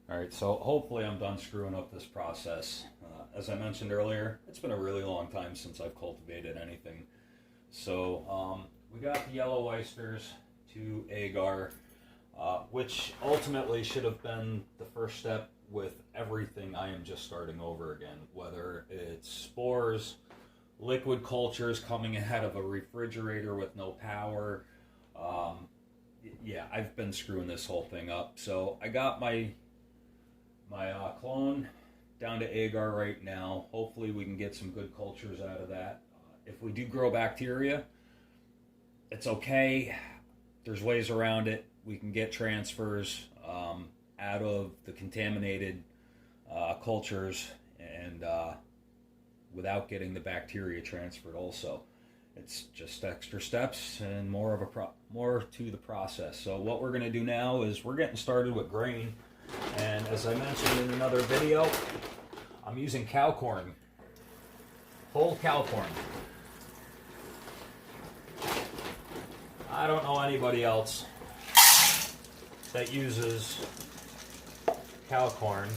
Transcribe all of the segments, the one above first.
Alright, so hopefully I'm done screwing up this process. As I mentioned earlier, it's been a really long time since I've cultivated anything. So we got the yellow oysters to agar, which ultimately should have been the first step with everything I am just starting over again. Whether it's spores, liquid cultures coming ahead of a refrigerator with no power. Yeah, I've been screwing this whole thing up. So I got my clone down to agar right now. Hopefully we can get some good cultures out of that. If we do grow bacteria, it's okay. There's ways around it. We can get transfers out of the contaminated cultures and without getting the bacteria transferred also. It's just extra steps and more to the process. So what we're going to do now is we're getting started with grain. And as I mentioned in another video, I'm using cow corn, whole cow corn. I don't know anybody else that uses cow corn,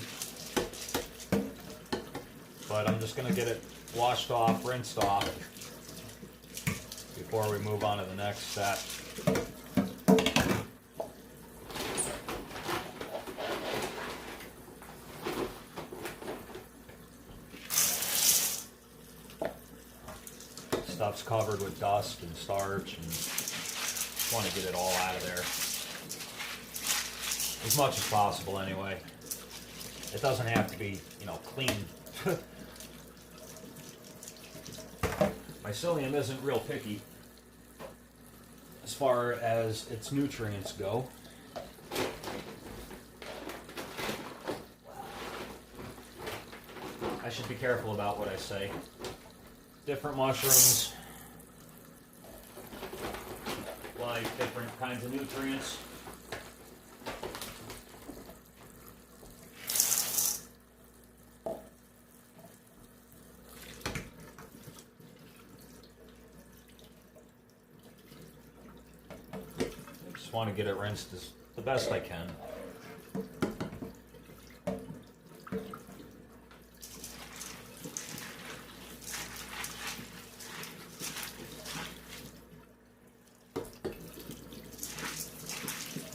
but I'm just going to get it washed off, rinsed off before we move on to the next step. Stuff's covered with dust and starch, and just want to get it all out of there as much as possible anyway. It doesn't have to be, clean. Mycelium isn't real picky as far as its nutrients go. I should be careful about what I say. Different mushrooms like different kinds of nutrients. Just want to get it rinsed the best I can.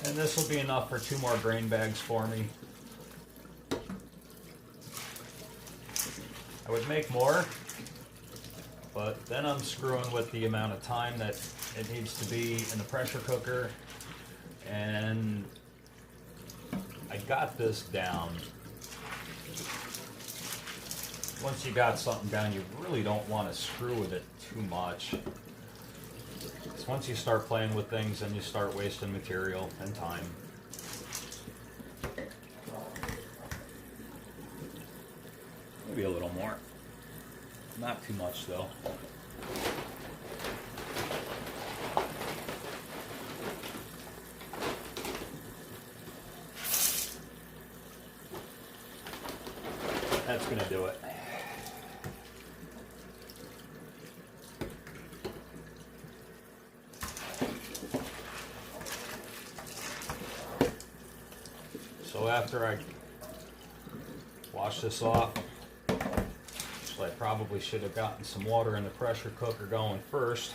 And this will be enough for 2 more grain bags for me. I would make more, but then I'm screwing with the amount of time that it needs to be in the pressure cooker. And I got this down. Once you got something down, you really don't want to screw with it too much. Once you start playing with things, then you start wasting material and time. Maybe a little more. Not too much though. That's gonna do it. So after I wash this off, I probably should have gotten some water in the pressure cooker going first,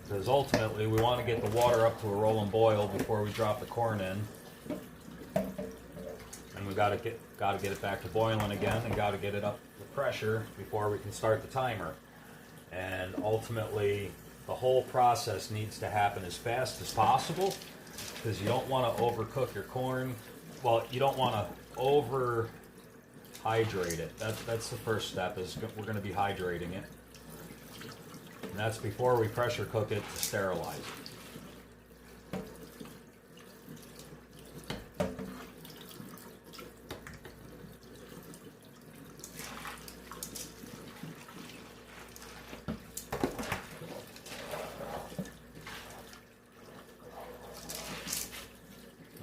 because ultimately we want to get the water up to a rolling boil before we drop the corn in, and we got to get it back to boiling again, and got to get it up to pressure before we can start the timer. And ultimately the whole process needs to happen as fast as possible, because you don't want to overcook your corn. Well, you don't want to hydrate it. That's the first step, is we're going to be hydrating it. And that's before we pressure cook it to sterilize it.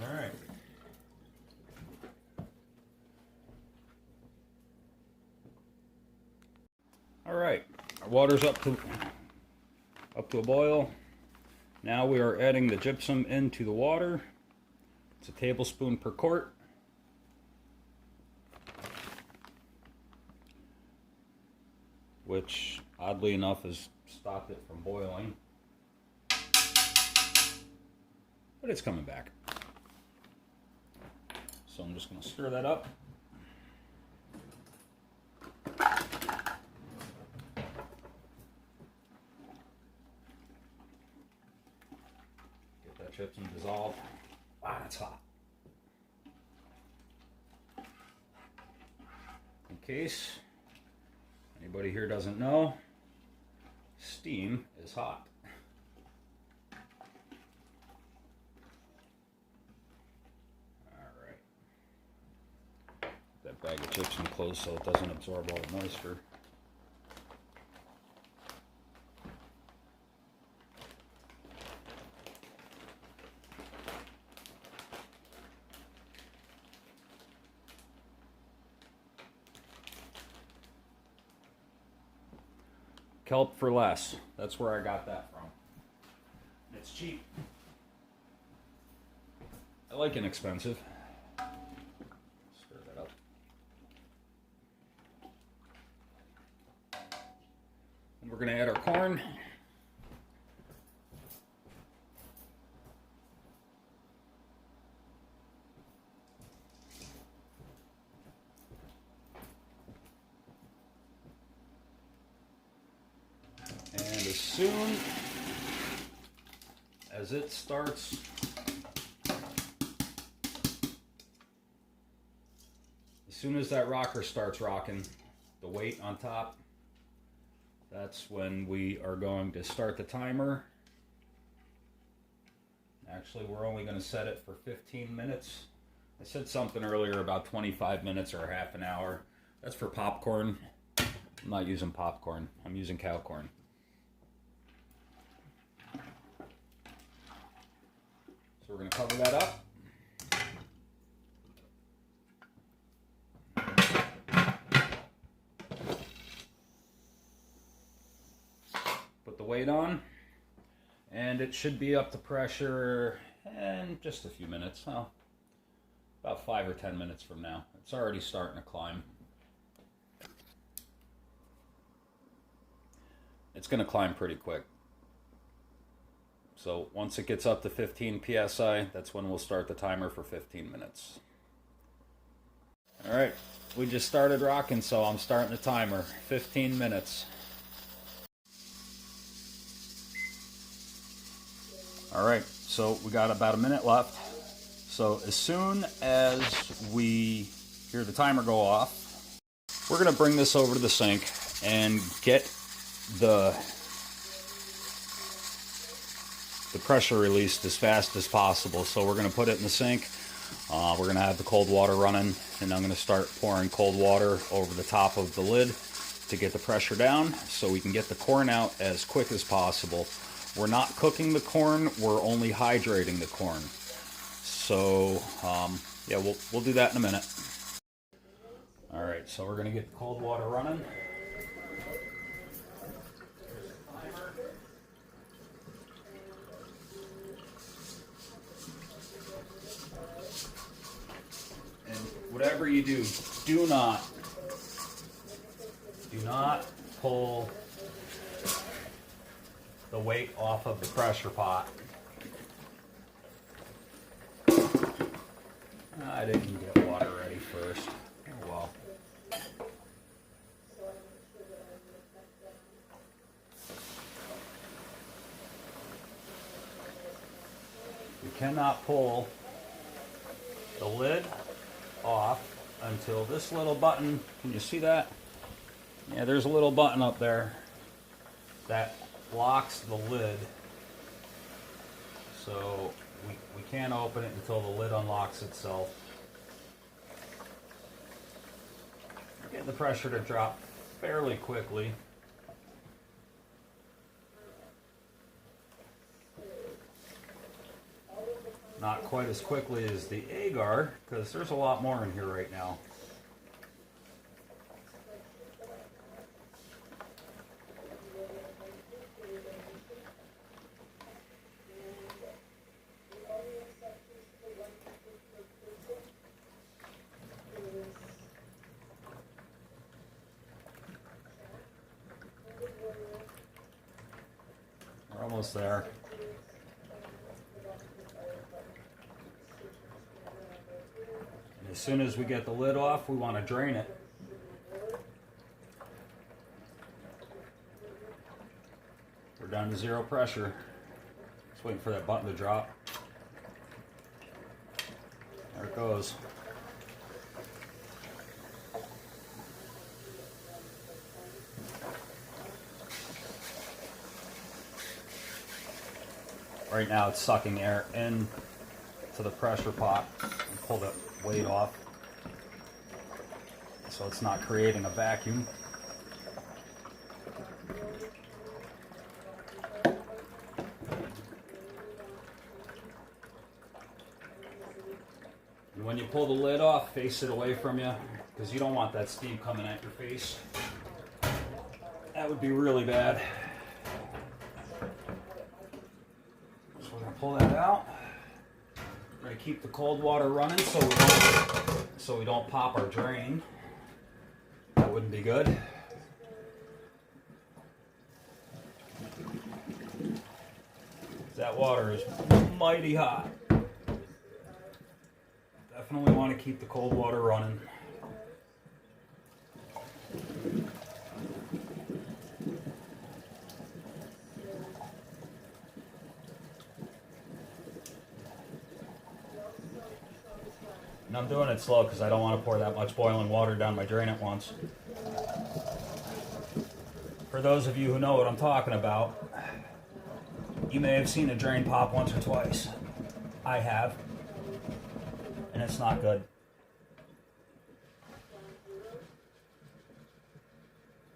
All right. All right, our water's up to a boil. Now we are adding the gypsum into the water. It's a tablespoon per quart. Which, oddly enough, has stopped it from boiling. But it's coming back. So I'm just going to stir that up. Get that chips and dissolve. Wow, that's hot. In case anybody here doesn't know, steam is hot. Alright. That bag of chips in close so it doesn't absorb all the moisture. Kelp for less. That's where I got that from. It's cheap. I like inexpensive. Stir that up. And we're going to add our corn. And as soon as it starts as soon as that rocker starts rocking, the weight on top, that's when we are going to start the timer. Actually, we're only going to set it for 15 minutes. I said something earlier about 25 minutes or half an hour. That's for popcorn. I'm not using popcorn. I'm using cow corn. So we're going to cover that up. Put the weight on, and it should be up to pressure in just a few minutes. Well, about 5 or 10 minutes from now. It's already starting to climb. It's going to climb pretty quick. So once it gets up to 15 psi, that's when we'll start the timer for 15 minutes. All right, we just started rocking, so I'm starting the timer. 15 minutes. All right, so we got about a minute left. So as soon as we hear the timer go off, we're going to bring this over to the sink and get the pressure released as fast as possible. So we're going to put it in the sink. We're going to have the cold water running, and I'm going to start pouring cold water over the top of the lid to get the pressure down so we can get the corn out as quick as possible. We're not cooking the corn, we're only hydrating the corn. So yeah, we'll do that in a minute. All right, so we're going to get the cold water running. And whatever you do, do not pull the weight off of the pressure pot. I didn't get water ready first. Oh well. You cannot pull the lid off until this little button, can you see that? Yeah, there's a little button up there that locks the lid. So we can't open it until the lid unlocks itself. Get the pressure to drop fairly quickly. Not quite as quickly as the agar, because there's a lot more in here right now. almost there. And as soon as we get the lid off, we want to drain it. We're down to 0 pressure. Just waiting for that button to drop. There it goes. Right now it's sucking air in to the pressure pot and pull the weight off, so it's not creating a vacuum. And when you pull the lid off, face it away from you, because you don't want that steam coming at your face. That would be really bad. So we're going to pull that out. We're going to keep the cold water running so we don't pop our drain. That wouldn't be good. That water is mighty hot. Definitely want to keep the cold water running. And I'm doing it slow because I don't want to pour that much boiling water down my drain at once. For those of you who know what I'm talking about, you may have seen a drain pop once or twice. I have. And it's not good.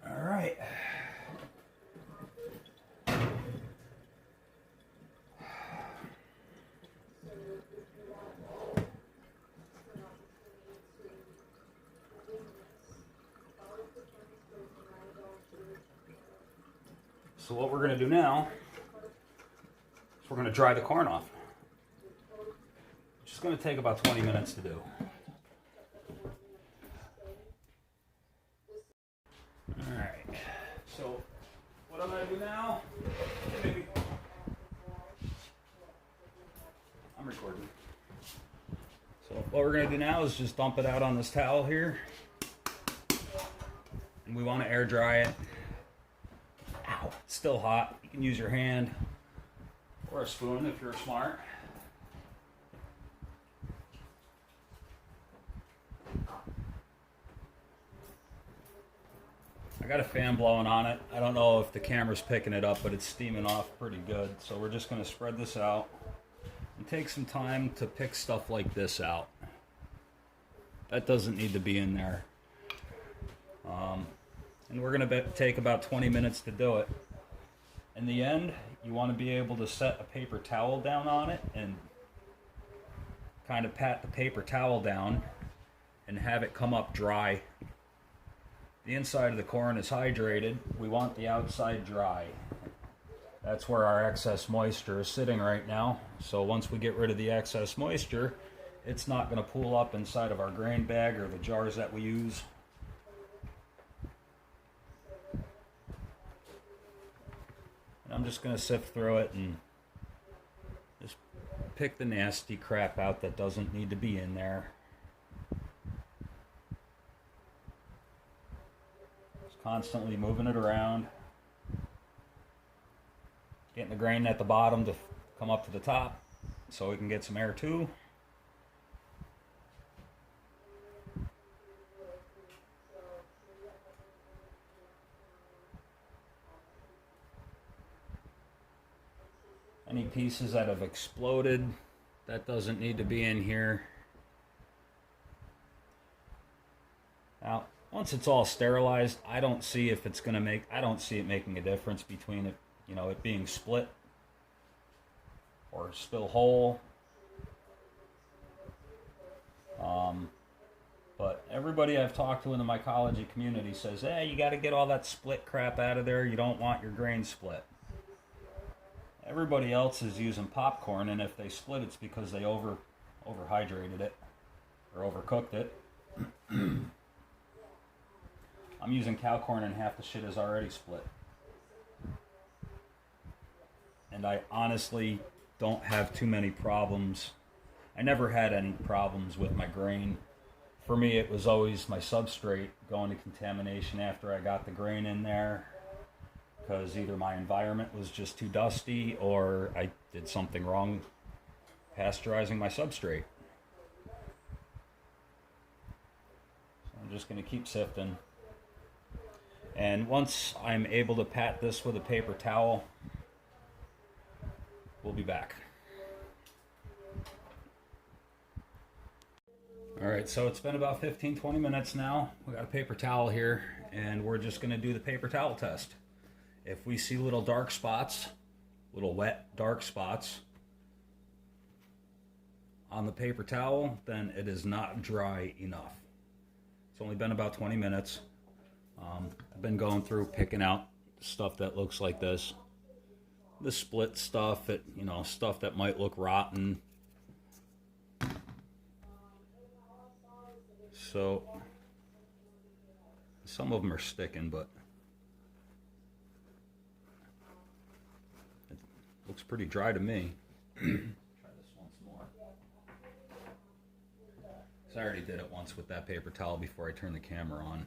All right. So what we're going to do now is we're going to dry the corn off. Which is going to take about 20 minutes to do. Alright, so what I'm going to do now, I'm recording. So what we're going to do now is just dump it out on this towel here. And we want to air dry it. Ow, it's still hot. You can use your hand or a spoon if you're smart. I got a fan blowing on it. I don't know if the camera's picking it up, but it's steaming off pretty good. So we're just going to spread this out and take some time to pick stuff like this out. That doesn't need to be in there. And we're going to take about 20 minutes to do it. In the end, you want to be able to set a paper towel down on it and kind of pat the paper towel down and have it come up dry. The inside of the corn is hydrated. We want the outside dry. That's where our excess moisture is sitting right now. So once we get rid of the excess moisture, it's not going to pool up inside of our grain bag or the jars that we use. And I'm just going to sift through it and just pick the nasty crap out that doesn't need to be in there. Constantly moving it around, getting the grain at the bottom to come up to the top so we can get some air too. Any pieces that have exploded, that doesn't need to be in here. Now, once it's all sterilized, I don't see if it's gonna make. I don't see it making a difference between it, it being split or still whole. But everybody I've talked to in the mycology community says, "Hey, you got to get all that split crap out of there. You don't want your grain split." Everybody else is using popcorn, and if they split, it's because they overhydrated it or overcooked it. I'm using cow corn and half the shit is already split. and I honestly don't have too many problems. I never had any problems with my grain. For me, it was always my substrate going to contamination after I got the grain in there, because either my environment was just too dusty or I did something wrong pasteurizing my substrate. So I'm just going to keep sifting. And once I'm able to pat this with a paper towel, we'll be back. Alright, so it's been about 15-20 minutes now. We got a paper towel here, and we're just going to do the paper towel test. If we see little dark spots, little wet dark spots on the paper towel, then it is not dry enough. It's only been about 20 minutes. I've been going through picking out stuff that looks like this. The split stuff, stuff that might look rotten. So, some of them are sticking, but it looks pretty dry to me. Try this once more. So I already did it once with that paper towel before I turned the camera on.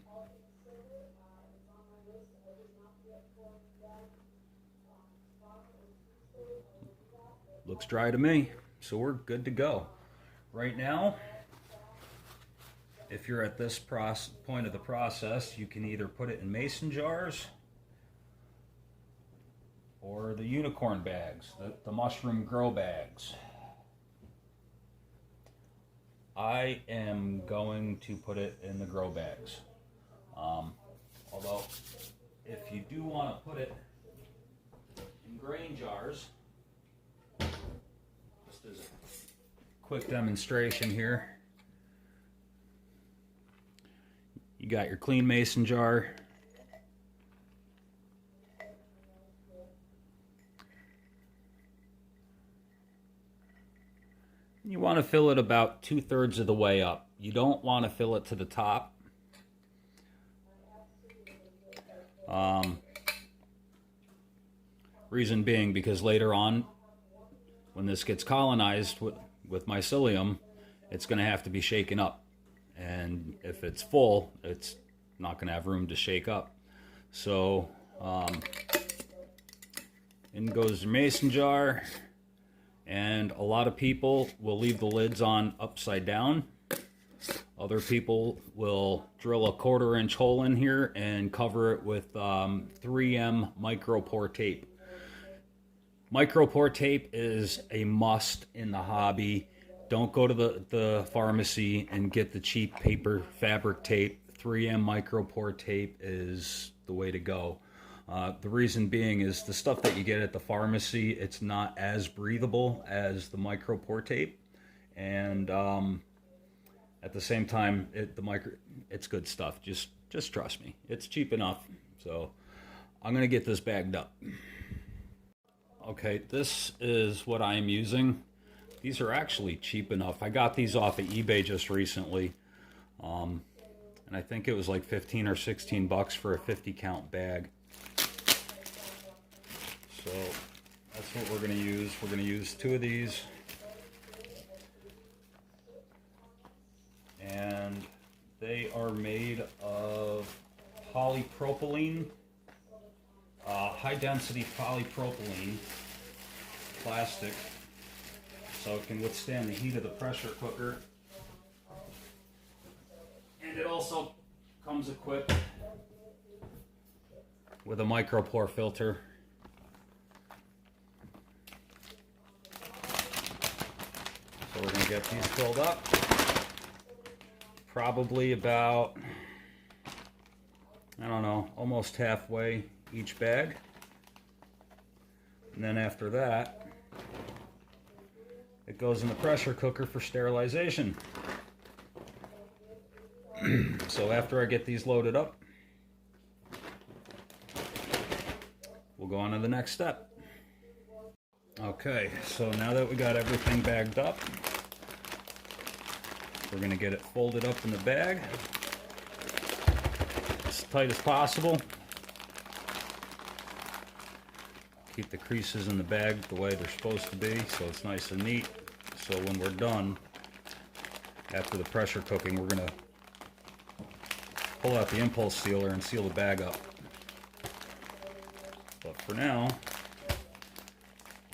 Looks dry to me, so we're good to go. Right now, if you're at this point of the process, you can either put it in mason jars or the unicorn bags, the mushroom grow bags. I am going to put it in the grow bags. Although, if you do want to put it in grain jars, just as a quick demonstration here, you got your clean mason jar. You want to fill it about 2/3 of the way up. You don't want to fill it to the top. Reason being, because later on, when this gets colonized with mycelium, it's going to have to be shaken up. And if it's full, it's not going to have room to shake up. So, in goes the mason jar. And a lot of people will leave the lids on upside down. Other people will drill a 1/4 inch hole in here and cover it with 3M micropore tape. Micropore tape is a must in the hobby. Don't go to the pharmacy and get the cheap paper fabric tape. 3M micropore tape is the way to go. The reason being is the stuff that you get at the pharmacy, it's not as breathable as the micropore tape. And at the same time, it's good stuff. Just trust me. It's cheap enough. So I'm going to get this bagged up. Okay, this is what I'm using. These are actually cheap enough. I got these off of eBay just recently. And I think it was like 15 or 16 bucks for a 50 count bag. So that's what we're going to use. We're going to use 2 of these. And they are made of polypropylene, high density polypropylene plastic, so it can withstand the heat of the pressure cooker. And it also comes equipped with a micropore filter. So we're going to get these filled up. Probably about, I don't know, almost halfway each bag. And then after that, it goes in the pressure cooker for sterilization. So after I get these loaded up, we'll go on to the next step. Okay, so now that we got everything bagged up, we're going to get it folded up in the bag as tight as possible. keep the creases in the bag the way they're supposed to be, so it's nice and neat. So when we're done, after the pressure cooking, we're going to pull out the impulse sealer and seal the bag up. But for now, I'm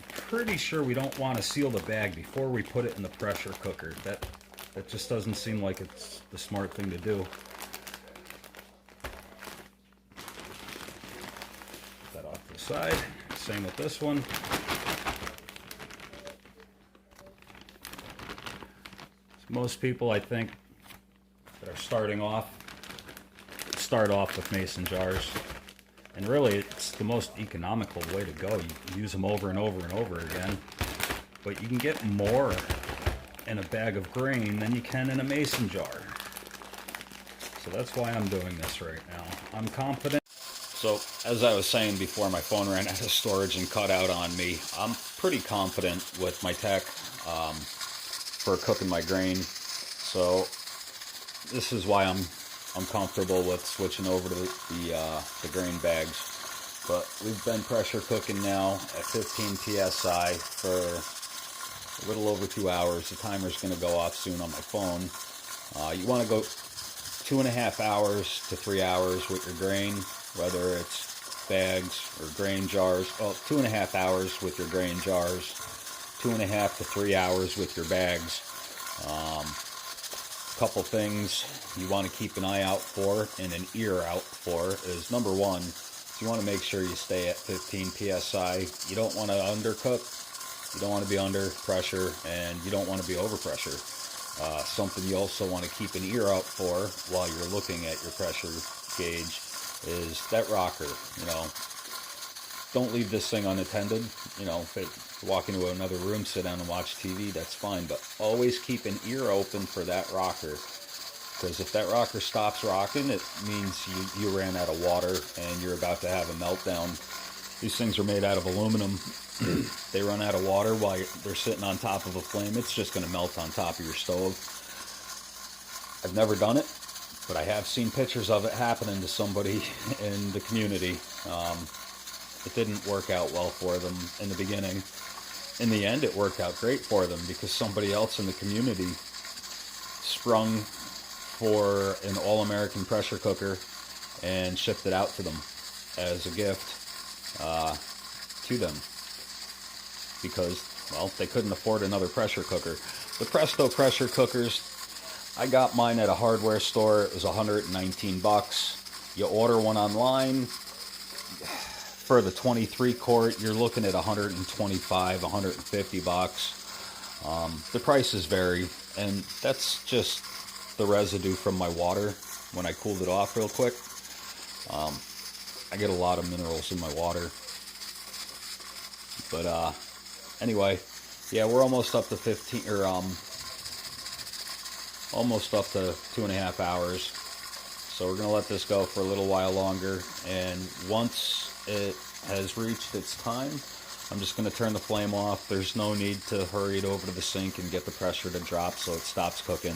pretty sure we don't want to seal the bag before we put it in the pressure cooker. That just doesn't seem like it's the smart thing to do. Put that off to the side. Same with this one. Most people, I think, that are starting off, start off with mason jars. And really, it's the most economical way to go. You use them over and over and over again. But you can get more in a bag of grain than you can in a mason jar. So that's why I'm doing this right now. I'm confident. So, as I was saying before my phone ran out of storage and cut out on me, I'm pretty confident with my tech for cooking my grain. So this is why I'm comfortable with switching over to the grain bags. But we've been pressure cooking now at 15 psi for a little over 2 hours. The timer's going to go off soon on my phone. You want to go 2.5 hours to 3 hours with your grain, whether it's bags or grain jars. Well, 2.5 hours with your grain jars, 2.5 to 3 hours with your bags. Couple things you want to keep an eye out for and an ear out for is, number one, you want to make sure you stay at 15 psi. You don't want to undercook, you don't want to be under pressure, and you don't want to be over pressure. Something you also want to keep an ear out for while you're looking at your pressure gauge is that rocker. You know, don't leave this thing unattended. You know, if you walk into another room, sit down and watch TV, that's fine. But always keep an ear open for that rocker. Because if that rocker stops rocking, it means you ran out of water and you're about to have a meltdown. These things are made out of aluminum. They run out of water while they're sitting on top of a flame, it's just going to melt on top of your stove. I've never done it, but I have seen pictures of it happening to somebody in the community. It didn't work out well for them in the beginning. In the end, it worked out great for them because somebody else in the community sprung for an all-American pressure cooker and shipped it out to them as a gift to them because, well, they couldn't afford another pressure cooker. The Presto pressure cookers, I got mine at a hardware store. It was $119. You order one online. For the 23 quart, you're looking at $125, $150. The prices vary, and that's just the residue from my water when I cooled it off real quick. I get a lot of minerals in my water. But anyway, yeah, we're almost up to 15 or almost up to 2.5 hours. So we're gonna let this go for a little while longer, and once it has reached its time, I'm just going to turn the flame off. There's no need to hurry it over to the sink and get the pressure to drop so it stops cooking.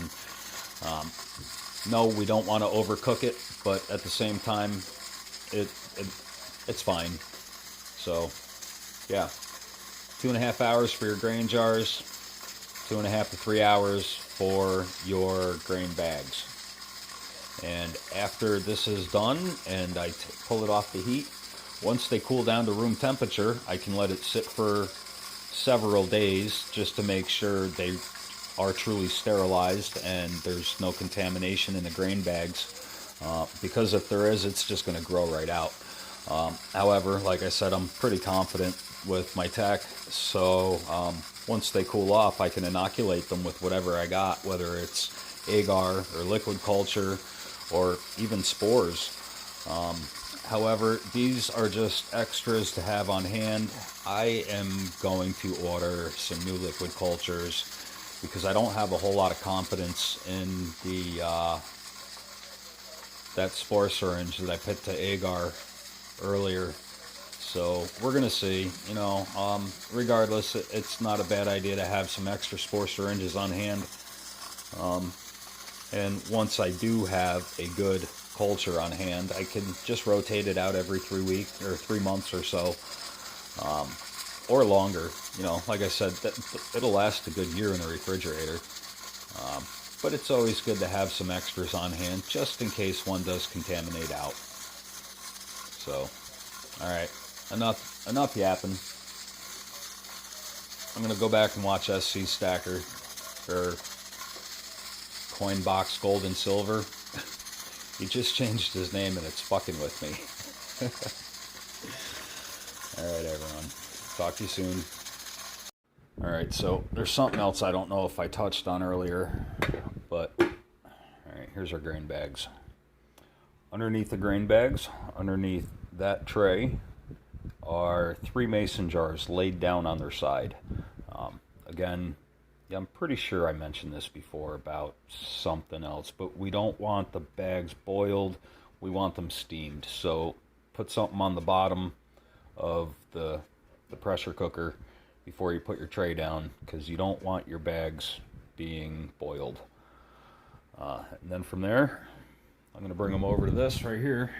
No, we don't want to overcook it, but at the same time, it's fine. So, yeah, 2.5 hours for your grain jars, 2.5 to 3 hours for your grain bags. And after this is done and I pull it off the heat, once they cool down to room temperature, I can let it sit for several days just to make sure they are truly sterilized and there's no contamination in the grain bags. Because if there is, it's just going to grow right out. However, like I said, I'm pretty confident with my tech. So once they cool off, I can inoculate them with whatever I got, whether it's agar or liquid culture or even spores. However, these are just extras to have on hand. I am going to order some new liquid cultures because I don't have a whole lot of confidence in the that spore syringe that I put to agar earlier. So we're gonna see. You know, regardless, it's not a bad idea to have some extra spore syringes on hand. And once I do have a good culture on hand, I can just rotate it out every 3 weeks or 3 months or so. or longer. You know, like I said, it'll last a good year in the refrigerator. But it's always good to have some extras on hand, just in case one does contaminate out. So, all right, enough yapping. I'm gonna go back and watch SC Stacker, or Coin Box Gold and Silver. He just changed his name and it's fucking with me. Alright, everyone. Talk to you soon. Alright, so there's something else I don't know if I touched on earlier, but alright, here's our grain bags. Underneath the grain bags, underneath that tray, are 3 mason jars laid down on their side. Again, yeah, I'm pretty sure I mentioned this before about something else, but we don't want the bags boiled, we want them steamed. So put something on the bottom of the pressure cooker before you put your tray down, because you don't want your bags being boiled. And then from there, I'm going to bring them over to this right here.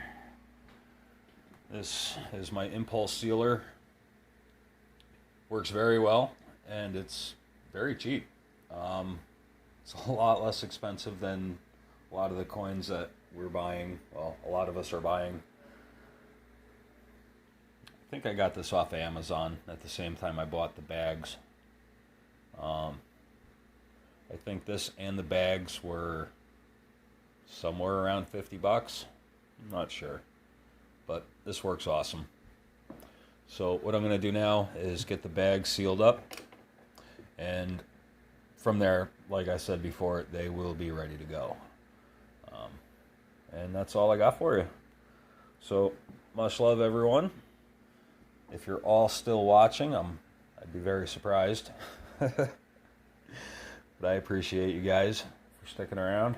This is my impulse sealer. Works very well, and it's very cheap. It's a lot less expensive than a lot of the coins that we're buying. Well, a lot of us are buying. I think I got this off of Amazon at the same time I bought the bags. I think this and the bags were somewhere around 50 bucks. I'm not sure, but this works awesome. So what I'm going to do now is get the bags sealed up, and from there, like I said before, they will be ready to go. And that's all I got for you. So much love, everyone. If you're all still watching, I'd be very surprised. But I appreciate you guys for sticking around.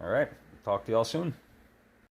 All right, talk to y'all soon.